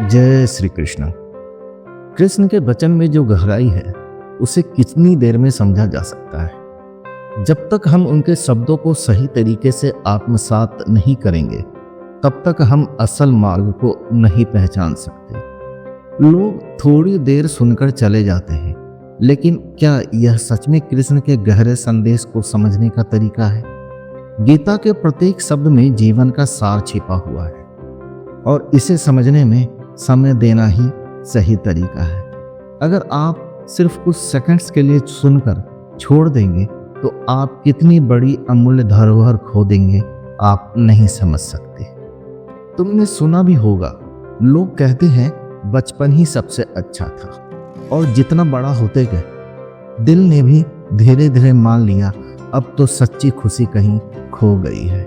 जय श्री कृष्ण। कृष्ण के वचन में जो गहराई है उसे कितनी देर में समझा जा सकता है। जब तक हम उनके शब्दों को सही तरीके से आत्मसात नहीं करेंगे तब तक हम असल मार्ग को नहीं पहचान सकते। लोग थोड़ी देर सुनकर चले जाते हैं, लेकिन क्या यह सच में कृष्ण के गहरे संदेश को समझने का तरीका है? गीता के प्रत्येक शब्द में जीवन का सार छिपा हुआ है और इसे समझने में समय देना ही सही तरीका है। अगर आप सिर्फ कुछ सेकंड्स के लिए सुनकर छोड़ देंगे तो आप कितनी बड़ी अमूल्य धरोहर खो देंगे आप नहीं समझ सकते। तुमने सुना भी होगा, लोग कहते हैं बचपन ही सबसे अच्छा था, और जितना बड़ा होते गए दिल ने भी धीरे धीरे मान लिया अब तो सच्ची खुशी कहीं खो गई है।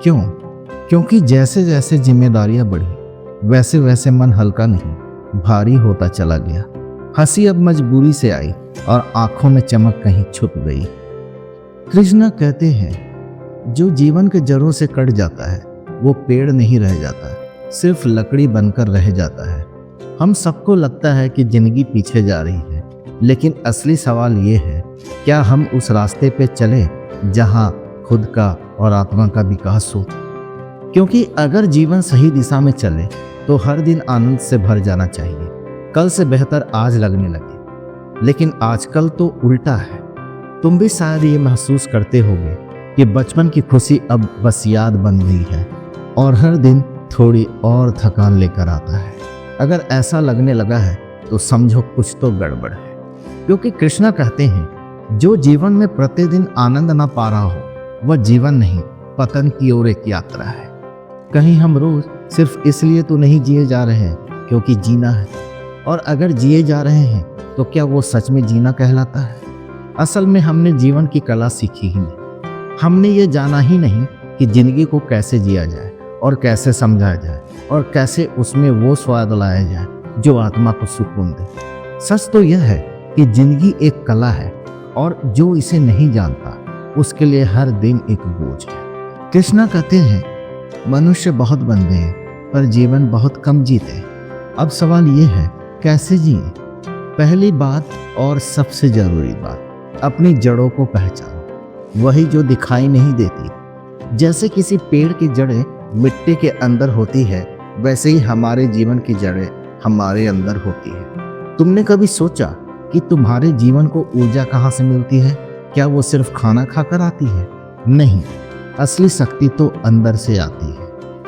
क्यों? क्योंकि जैसे जैसे जिम्मेदारियां बढ़ी वैसे वैसे मन हल्का नहीं भारी होता चला गया। हंसी अब मजबूरी से आई और आंखों में चमक कहीं छुप गई। कृष्ण कहते हैं जो जीवन के जड़ों से कट जाता है वो पेड़ नहीं रह जाता, सिर्फ लकड़ी बनकर रह जाता है। हम सबको लगता है कि जिंदगी पीछे जा रही है, लेकिन असली सवाल ये है, क्या हम उस रास्ते पे चले जहां खुद का और आत्मा का विकास हो? क्योंकि अगर जीवन सही दिशा में चले तो हर दिन आनंद से भर जाना चाहिए। कल से बेहतर आज लगने लगे, लेकिन आजकल तो उल्टा है। तुम भी शायद ये महसूस करते होगे कि बचपन की खुशी अब बस याद बन गई है और हर दिन थोड़ी और थकान लेकर आता है। अगर ऐसा लगने लगा है तो समझो कुछ तो गड़बड़ है, क्योंकि कृष्णा कहते हैं जो जीवन में प्रतिदिन आनंद ना पा रहा हो वह जीवन नहीं, पतन की ओर एक यात्रा है। कहीं हम रोज सिर्फ इसलिए तो नहीं जिए जा रहे हैं क्योंकि जीना है, और अगर जिए जा रहे हैं तो क्या वो सच में जीना कहलाता है? असल में हमने जीवन की कला सीखी ही नहीं। हमने ये जाना ही नहीं कि जिंदगी को कैसे जिया जाए और कैसे समझा जाए और कैसे उसमें वो स्वाद लाया जाए जो आत्मा को सुकून दे। सच तो यह है कि जिंदगी एक कला है और जो इसे नहीं जानता उसके लिए हर दिन एक बोझ है। कृष्णा कहते हैं मनुष्य बहुत बनते हैं पर जीवन बहुत कम जीते। अब सवाल ये है कैसे जिए? पहली बात और सबसे जरूरी बात, अपनी जड़ों को पहचानो, वही जो दिखाई नहीं देती। जैसे किसी पेड़ की जड़ें मिट्टी के अंदर होती है, वैसे ही हमारे जीवन की जड़ें हमारे अंदर होती है। तुमने कभी सोचा कि तुम्हारे जीवन को ऊर्जा कहाँ से मिलती है? क्या वो सिर्फ खाना खाकर आती है? नहीं, असली शक्ति तो अंदर से आती है।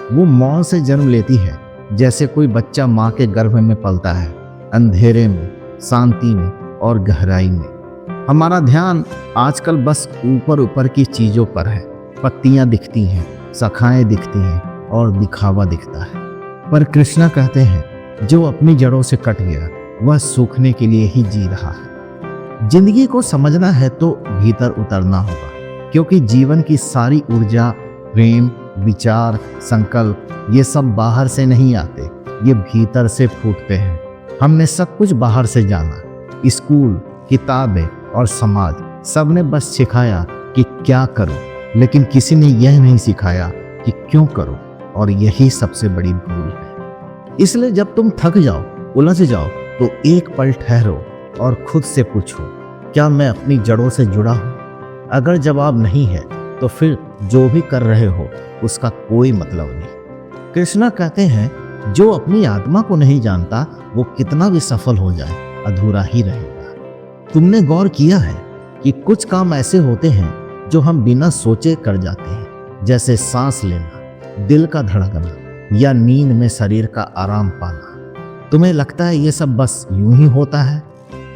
वो मौन से जन्म लेती है, जैसे कोई बच्चा माँ के गर्भ में पलता है, अंधेरे में, शांति में और गहराई में। हमारा ध्यान आजकल बस ऊपर ऊपर की चीजों पर है। पत्तियां दिखती हैं, शाखाएं दिखती हैं और दिखावा दिखता है। पर कृष्णा कहते हैं जो अपनी जड़ों से कट गया वह सूखने के लिए ही जी रहा है। जिंदगी को समझना है तो भीतर उतरना होगा, क्योंकि जीवन की सारी ऊर्जा, प्रेम, विचार, संकल्प ये सब बाहर से नहीं आते, ये भीतर से फूटते हैं। हमने सब कुछ बाहर से जाना, स्कूल, किताबें और समाज, सबने बस सिखाया कि क्या करो, लेकिन किसी ने यह नहीं सिखाया कि क्यों करो, और यही सबसे बड़ी भूल है। इसलिए जब तुम थक जाओ, उलझ जाओ तो एक पल ठहरो और खुद से पूछो, क्या मैं अपनी जड़ों से जुड़ा हूँ? अगर जवाब नहीं है तो फिर जो भी कर रहे हो उसका कोई मतलब नहीं। कृष्णा कहते हैं जो अपनी आत्मा को नहीं जानता वो कितना भी सफल हो जाए अधूरा ही रहेगा। तुमने गौर किया है कि कुछ काम ऐसे होते हैं जो हम बिना सोचे कर जाते हैं, जैसे सांस लेना, दिल का धड़कना या नींद में शरीर का आराम पाना। तुम्हें लगता है ये सब बस यूं ही होता है?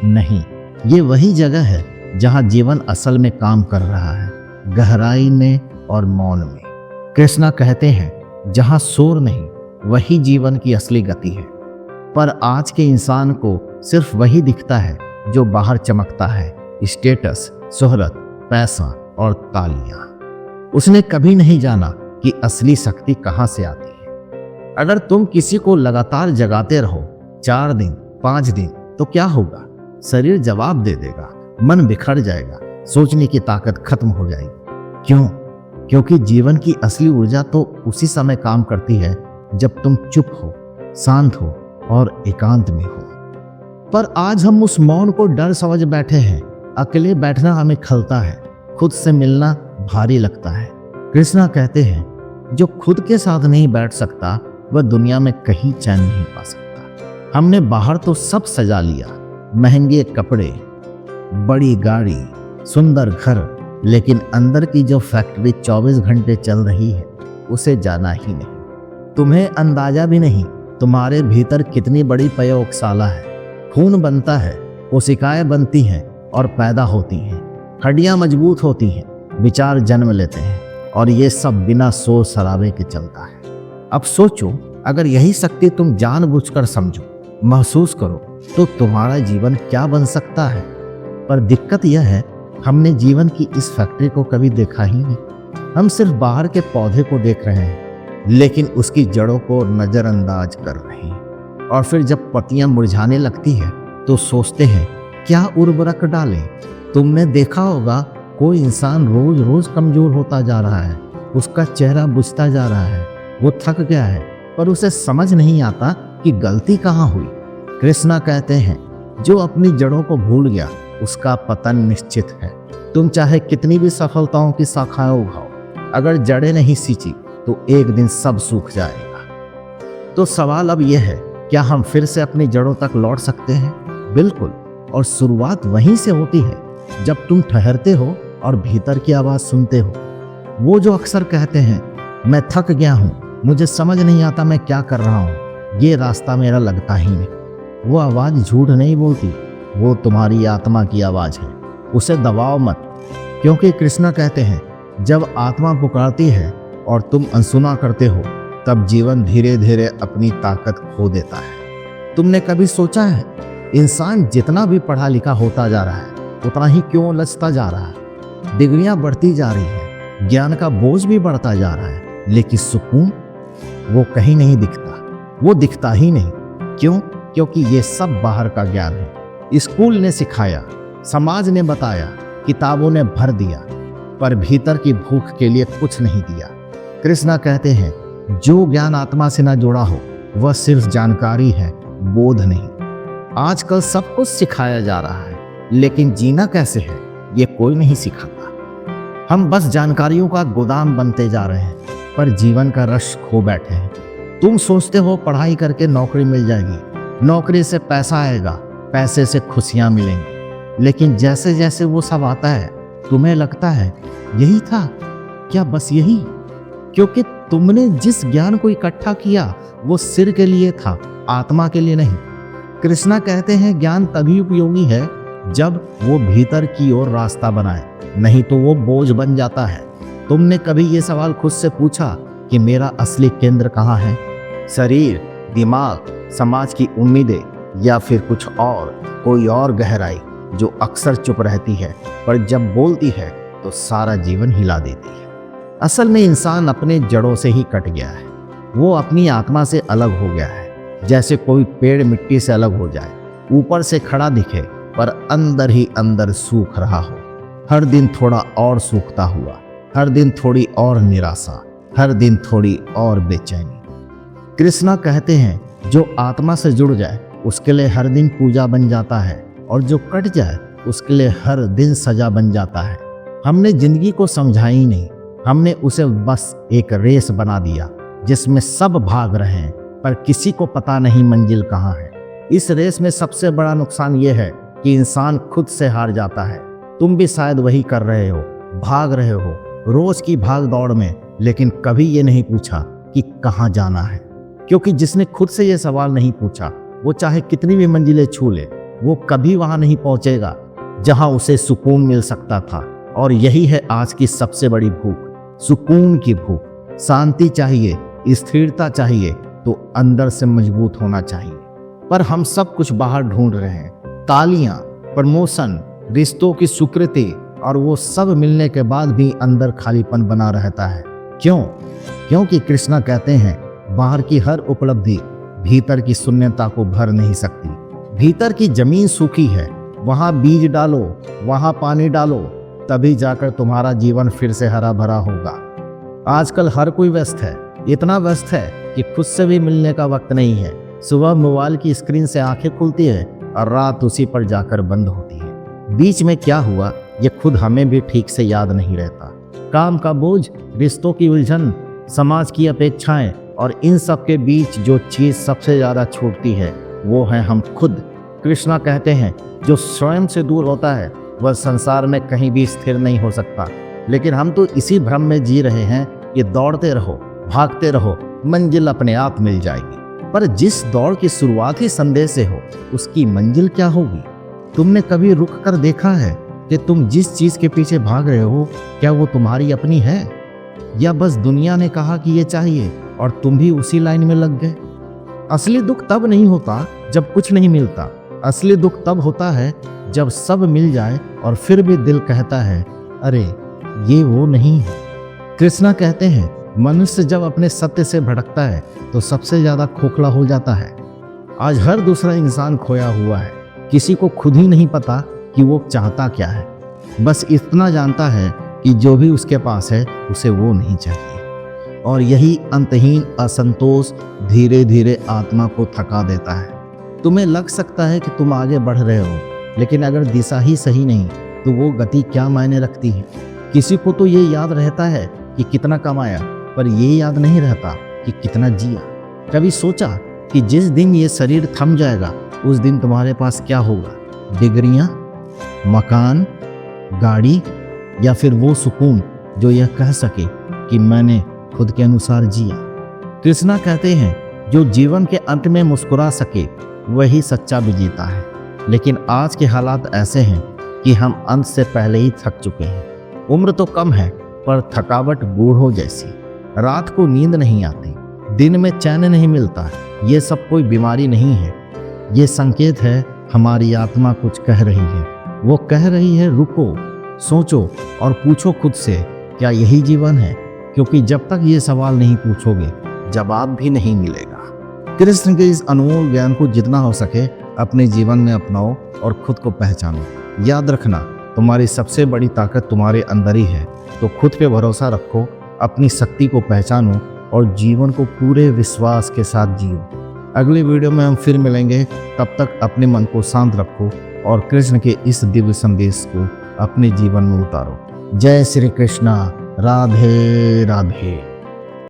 नहीं, ये वही जगह है जहां जीवन असल में काम कर रहा है, गहराई में और मौन में। कृष्णा कहते हैं जहां शोर नहीं वही जीवन की असली गति है। पर आज के इंसान को सिर्फ वही दिखता है जो बाहर चमकता है, स्टेटस, शोहरत, पैसा और तालियां। उसने कभी नहीं जाना कि असली शक्ति कहां से आती है। अगर तुम किसी को लगातार जगाते रहो 4 दिन 5 दिन तो क्या होगा? शरीर जवाब दे देगा, मन बिखर जाएगा, सोचने की ताकत खत्म हो जाएगी। क्यों? क्योंकि जीवन की असली ऊर्जा तो उसी समय काम करती है जब तुम चुप हो, शांत हो और एकांत में हो। पर आज हम उस मौन को डर समझ बैठे हैं। अकेले बैठना हमें खलता है, खुद से मिलना भारी लगता है। कृष्णा कहते हैं, जो खुद के साथ नहीं बैठ सकता वह दुनिया में कहीं चैन नहीं पा सकता। हमने बाहर तो सब सजा लिया, महंगे कपड़े, बड़ी गाड़ी, सुंदर घर, लेकिन अंदर की जो फैक्ट्री 24 घंटे चल रही है उसे जाना ही नहीं। तुम्हें अंदाजा भी नहीं तुम्हारे भीतर कितनी बड़ी प्रयोगशाला है। खून बनता है, कोशिकाएं बनती हैं और पैदा होती हैं, हड्डियां मजबूत होती हैं, विचार जन्म लेते हैं, और ये सब बिना शोर शराबे के चलता है। अब सोचो, अगर यही शक्ति तुम जानबूझकर समझो, महसूस करो, तो तुम्हारा जीवन क्या बन सकता है। पर दिक्कत यह है, हमने जीवन की इस फैक्ट्री को कभी देखा ही नहीं। हम सिर्फ बाहर के पौधे को देख रहे हैं, लेकिन उसकी जड़ों को नजरअंदाज कर रहे हैं। और फिर जब पत्तियां मुरझाने लगती है तो सोचते हैं क्या उर्वरक डालें। तुमने देखा होगा, कोई इंसान रोज रोज कमजोर होता जा रहा है, उसका चेहरा बुझता जा रहा है, वो थक गया है, पर उसे समझ नहीं आता कि गलती कहाँ हुई। कृष्णा कहते हैं, जो अपनी जड़ों को भूल गया उसका पतन निश्चित है। तुम चाहे कितनी भी सफलताओं की शाखाएं उगाओ, अगर जड़ें नहीं सींची तो एक दिन सब सूख जाएगा। तो सवाल अब यह है, क्या हम फिर से अपनी जड़ों तक लौट सकते हैं? बिल्कुल, और शुरुआत वहीं से होती है जब तुम ठहरते हो और भीतर की आवाज सुनते हो। वो जो अक्सर कहते हैं, मैं थक गया हूँ, मुझे समझ नहीं आता मैं क्या कर रहा हूँ, ये रास्ता मेरा लगता ही नहीं। वो आवाज झूठ नहीं बोलती, वो तुम्हारी आत्मा की आवाज है। उसे दबाओ मत, क्योंकि कृष्णा कहते हैं, जब आत्मा पुकारती है और तुम अनसुना करते हो, तब जीवन धीरे धीरे अपनी ताकत खो देता है। तुमने कभी सोचा है, इंसान जितना भी पढ़ा लिखा होता जा रहा है उतना ही क्यों उलझता जा रहा है? डिग्रियां बढ़ती जा रही है, ज्ञान का बोझ भी बढ़ता जा रहा है, लेकिन सुकून वो कहीं नहीं दिखता। वो दिखता ही नहीं। क्यों? क्योंकि ये सब बाहर का ज्ञान है। स्कूल ने सिखाया, समाज ने बताया, किताबों ने भर दिया, पर भीतर की भूख के लिए कुछ नहीं दिया। कृष्णा कहते हैं, जो ज्ञान आत्मा से ना जुड़ा हो वह सिर्फ जानकारी है, बोध नहीं। आजकल सब कुछ सिखाया जा रहा है, लेकिन जीना कैसे है ये कोई नहीं सिखाता। हम बस जानकारियों का गोदाम बनते जा रहे हैं, पर जीवन का रस खो बैठे हैं। तुम सोचते हो पढ़ाई करके नौकरी मिल जाएगी, नौकरी से पैसा आएगा, पैसे से खुशियां मिलेंगी, लेकिन जैसे जैसे वो सब आता है तुम्हें लगता है यही था क्या, बस यही? क्योंकि तुमने जिस ज्ञान को इकट्ठा किया वो सिर के लिए था, आत्मा के लिए नहीं। कृष्णा कहते हैं, ज्ञान तभी उपयोगी है जब वो भीतर की ओर रास्ता बनाए, नहीं तो वो बोझ बन जाता है। तुमने कभी ये सवाल खुद से पूछा कि मेरा असली केंद्र कहाँ है? शरीर, दिमाग, समाज की उम्मीदें, या फिर कुछ और, कोई और गहराई जो अक्सर चुप रहती है पर जब बोलती है तो सारा जीवन हिला देती है। असल में इंसान अपने जड़ों से ही कट गया है। वो अपनी आत्मा से अलग हो गया है। जैसे कोई पेड़ मिट्टी से अलग हो जाए, ऊपर से खड़ा दिखे पर अंदर ही अंदर सूख रहा हो। हर दिन थोड़ा और सूखता हुआ, हर दिन थोड़ी और निराशा, हर दिन थोड़ी और बेचैनी। कृष्णा कहते हैं, जो आत्मा से जुड़ जाए उसके लिए हर दिन पूजा बन जाता है, और जो कट जाए उसके लिए हर दिन सजा बन जाता है। हमने जिंदगी को समझा ही नहीं, हमने उसे बस एक रेस बना दिया जिसमें सब भाग रहे हैं, पर किसी को पता नहीं मंजिल कहाँ है। इस रेस में सबसे बड़ा नुकसान यह है कि इंसान खुद से हार जाता है। तुम भी शायद वही कर रहे हो, भाग रहे हो रोज की भाग दौड़ में, लेकिन कभी ये नहीं पूछा कि कहाँ जाना है। क्योंकि जिसने खुद से ये सवाल नहीं पूछा, वो चाहे कितनी भी मंजिलें छू ले, वो कभी वहां नहीं पहुंचेगा जहां उसे सुकून मिल सकता था। और यही है आज की सबसे बड़ी भूख, सुकून की भूख। शांति चाहिए, स्थिरता चाहिए, तो अंदर से मजबूत होना चाहिए। पर हम सब कुछ बाहर ढूंढ रहे हैं, तालियां, प्रमोशन, रिश्तों की स्वीकृति, और वो सब मिलने के बाद भी अंदर खालीपन बना रहता है। क्यों? क्योंकि कृष्णा कहते हैं, बाहर की हर उपलब्धि भीतर की शून्यता को भर नहीं सकती। भीतर की जमीन सूखी है, वहां बीज डालो, वहां पानी डालो, तभी जाकर तुम्हारा जीवन फिर से हरा भरा होगा। आजकल हर कोई व्यस्त है, इतना व्यस्त है कि खुद से भी मिलने का वक्त नहीं है। सुबह मोबाइल की स्क्रीन से आंखें खुलती है और रात उसी पर जाकर बंद होती है। बीच में क्या हुआ ये खुद हमें भी ठीक से याद नहीं रहता। काम का बोझ, रिश्तों की उलझन, समाज की अपेक्षाएं और इन सब के बीच जो चीज सबसे ज्यादा छूटती है वो है हम खुद। कृष्णा कहते हैं जो स्वयं से दूर होता है वह संसार में कहीं भी स्थिर नहीं हो सकता। लेकिन हम तो इसी भ्रम में जी रहे हैं कि दौड़ते रहो, भागते रहो, मंजिल अपने आप मिल जाएगी। पर जिस दौड़ की शुरुआत ही संदेह से हो उसकी मंजिल क्या होगी? तुमने कभी रुक कर देखा है कि तुम जिस चीज के पीछे भाग रहे हो क्या वो तुम्हारी अपनी है, या बस दुनिया ने कहा कि ये चाहिए और तुम भी उसी लाइन में लग गए? असली दुख तब नहीं होता जब कुछ नहीं मिलता। असली दुख तब होता है जब सब मिल जाए और फिर भी दिल कहता है अरे ये वो नहीं है। कृष्णा कहते हैं मनुष्य जब अपने सत्य से भटकता है तो सबसे ज्यादा खोखला हो जाता है। आज हर दूसरा इंसान खोया हुआ है। किसी को खुद ही नहीं पता कि वो चाहता क्या है। बस इतना जानता है कि जो भी उसके पास है उसे वो नहीं चाहिए। और यही अंतहीन असंतोष धीरे धीरे आत्मा को थका देता है। तुम्हें लग सकता है कि तुम आगे बढ़ रहे हो, लेकिन अगर दिशा ही सही नहीं तो वो गति क्या मायने रखती है? किसी को तो ये याद रहता है कि कितना कमाया, पर ये याद नहीं रहता कि कितना जिया। कभी सोचा कि जिस दिन ये शरीर थम जाएगा उस दिन तुम्हारे पास क्या होगा? डिग्रियां, मकान, गाड़ी, या फिर वो सुकून जो यह कह सके कि मैंने खुद के अनुसार जिया? कृष्णा कहते हैं जो जीवन के अंत में मुस्कुरा सके वही सच्चा विजेता है। लेकिन आज के हालात ऐसे हैं कि हम अंत से पहले ही थक चुके हैं। उम्र तो कम है पर थकावट बूढ़ों जैसी। रात को नींद नहीं आती, दिन में चैन नहीं मिलता। ये सब कोई बीमारी नहीं है, ये संकेत है हमारी आत्मा कुछ कह रही है। वो कह रही है रुको, सोचो और पूछो खुद से क्या यही जीवन है? क्योंकि जब तक ये सवाल नहीं पूछोगे जवाब भी नहीं मिलेगा। कृष्ण के इस अनमोल ज्ञान को जितना हो सके अपने जीवन में अपनाओ और खुद को पहचानो। याद रखना तुम्हारी सबसे बड़ी ताकत तुम्हारे अंदर ही है। तो खुद पे भरोसा रखो, अपनी शक्ति को पहचानो और जीवन को पूरे विश्वास के साथ जियो। अगली वीडियो में हम फिर मिलेंगे। तब तक अपने मन को शांत रखो और कृष्ण के इस दिव्य संदेश को अपने जीवन में उतारो। जय श्री कृष्णा। राधे राधे।